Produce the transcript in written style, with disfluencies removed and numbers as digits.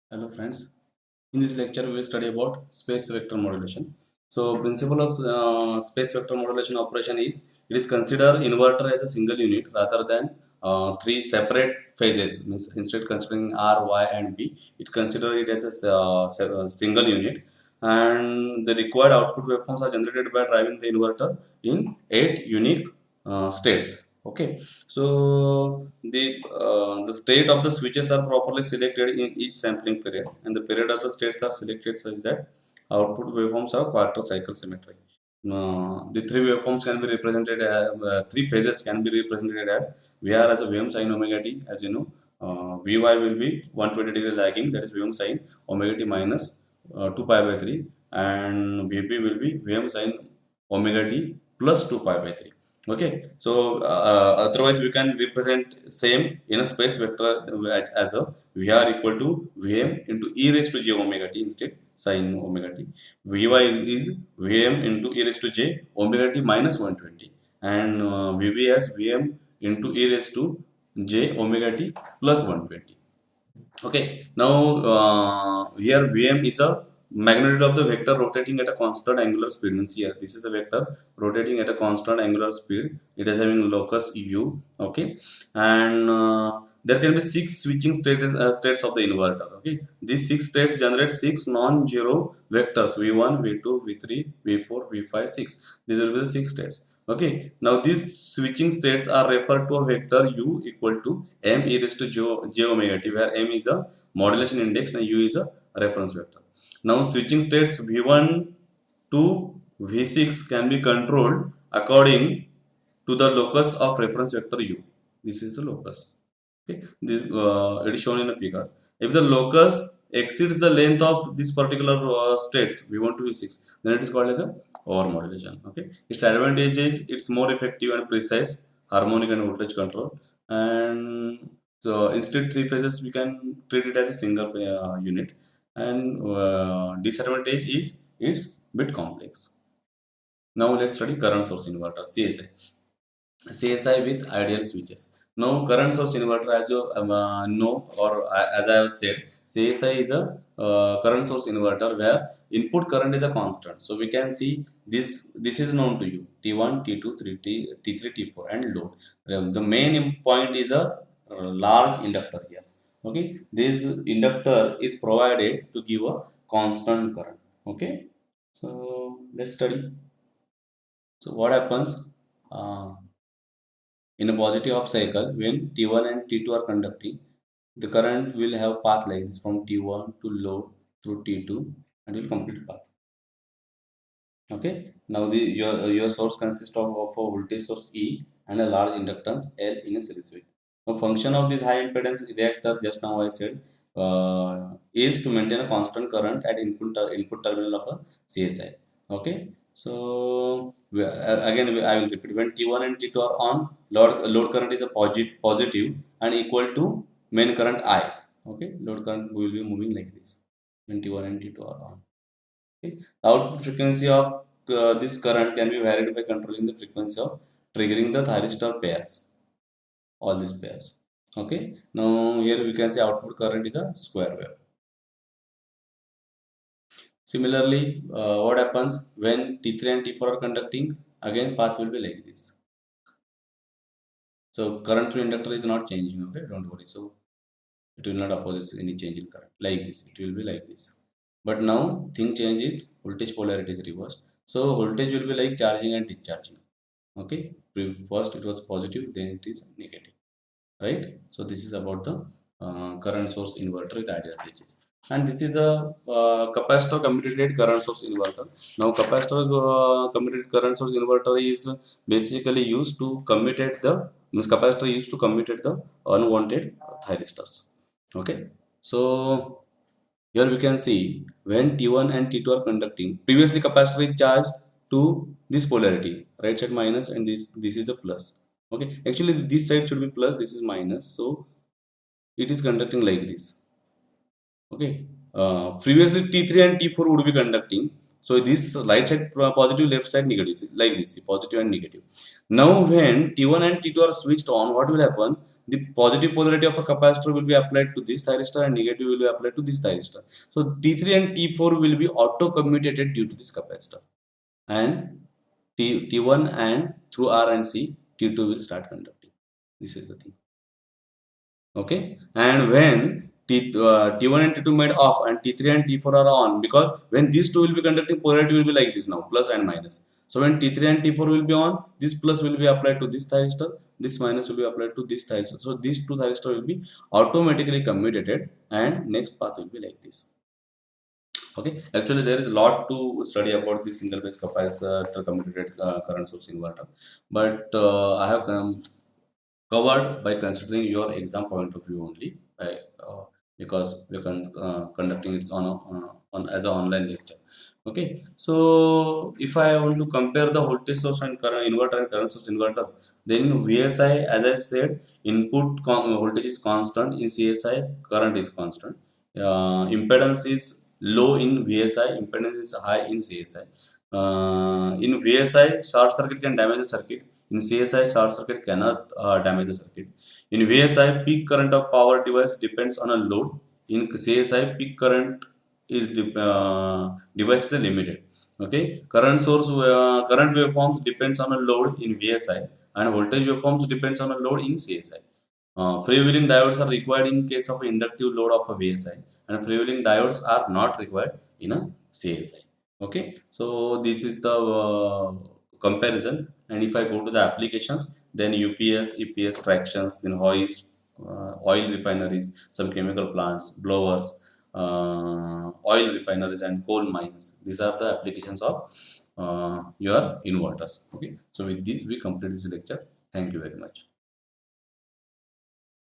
Hello friends, in this lecture we will study about space vector modulation. So principle of space vector modulation operation is it is consider inverter as a single unit rather than three separate phases. Means instead considering R, Y and B, it consider it as a single unit, and the required output waveforms are generated by driving the inverter in 8 unique states. Okay, so the state of the switches are properly selected in each sampling period, and the period of the states are selected such that output waveforms have quarter cycle symmetry. The three waveforms can be represented as three phases can be represented as VR as a Vm sin omega t. As you know, Vy will be 120 degree lagging, that is Vm sin omega t minus 2 pi by 3, and Vp will be Vm sin omega t plus 2 pi by 3. Okay, so otherwise we can represent same in a space vector as a Vr equal to Vm into e raised to j omega t instead sin omega t. Vy is Vm into e raised to j omega t minus 120, and Vb as Vm into e raised to j omega t plus 120. Okay, now here Vm is a magnitude of the vector rotating at a constant angular speed. Means here this is a vector rotating at a constant angular speed. It is having locus u. Okay, and there can be six switching states of the inverter. Okay, these six states generate six non-zero vectors v1, v2, v3, v4, v5, 6. These will be the six states. Okay, now these switching states are referred to a vector u equal to m e raised to j omega t, where m is a modulation index and u is a reference vector. Now switching states v1 to v6 can be controlled according to the locus of reference vector u. This is the locus. Okay, it is shown in a figure. If the locus exceeds the length of this particular states v1 to v6, then it is called as a over modulation. Okay, its advantage is it's more effective and precise harmonic and voltage control, and so instead three phases we can treat it as a single unit, and disadvantage is it's bit complex. Now let's study current source inverter, CSI. CSI with ideal switches. Now current source inverter, as you know, or as I have said, CSI is a current source inverter where input current is a constant. So we can see this is known to you: T1, T2, 3T, T3, T4, and load. The main point is a large inductor here. Okay, this inductor is provided to give a constant current. Okay, so let's study. So what happens? Uh, In a positive half cycle, when T1 and T2 are conducting, the current will have path like this from T1 to load through T2 and will complete path. Okay. Now your source consists of a voltage source E and a large inductance L in a series with. A function of this high impedance reactor, just now I said, is to maintain a constant current at input terminal of a CSI. Okay. So again I will repeat: when T1 and T2 are on, load current is a positive and equal to main current I. Okay, load current will be moving like this when T1 and T2 are on. Okay. The output frequency of this current can be varied by controlling the frequency of triggering the thyristor pairs, all these pairs. Okay. Now here we can say output current is a square wave. Similarly, what happens when T3 and T4 are conducting? Again, path will be like this. So current through inductor is not changing. Okay, don't worry. So it will not oppose any change in current like this. It will be like this. But now thing changes. Voltage polarity is reversed. So voltage will be like charging and discharging. Okay, first it was positive, then it is negative, right? So this is about the current source inverter with ideal switches, and this is a capacitor commutated current source inverter. Now capacitor commutated current source inverter is basically used to commutate the means capacitor used to commutate the unwanted thyristors. Okay, so here we can see when T1 and T2 are conducting, previously capacitor is charged to this polarity, right side minus and this is a plus. Okay, actually this side should be plus, this is minus, so it is conducting like this. Okay, previously T3 and T4 would be conducting, So this right side positive, left side negative, like this, positive and negative. Now when T1 and T2 are switched on, what will happen? The positive polarity of a capacitor will be applied to this thyristor and negative will be applied to this thyristor. So T3 and T4 will be auto commutated due to this capacitor, and T1 and through R and C, T2 will start conducting. This is the thing. Okay, and when T1 and T2 made off and T3 and T4 are on, because when these two will be conducting, polarity will be like this now, plus and minus. So when T3 and T4 will be on, this plus will be applied to this thyristor, this minus will be applied to this thyristor. So these two thyristor will be automatically commutated, and next path will be like this. Okay, actually there is a lot to study about the single phase capacitor commutated current source inverter, but I have covered by considering your exam point of view only, because we can conducting it on as an online lecture. Okay, so if I want to compare the voltage source and current inverter and current source inverter, then in VSI, as I said, voltage is constant. In CSI, current is constant. Impedance is low in VSI, impedance is high in CSI. In VSI, short circuit can damage the circuit. In CSI, short circuit cannot damage the circuit. In VSI, peak current of power device depends on a load. In CSI, peak current is device is limited. Okay, current waveforms depends on a load in VSI, and voltage waveforms depends on a load in CSI. Freewheeling diodes are required in case of inductive load of a VSI, and freewheeling diodes are not required in a CSI. Okay, so this is the comparison. And if I go to the applications, then UPS, EPS tractions, then hoist, oil refineries, some chemical plants, blowers, oil refineries, and coal mines. These are the applications of your inverters. Okay, so with this we complete this lecture. Thank you very much.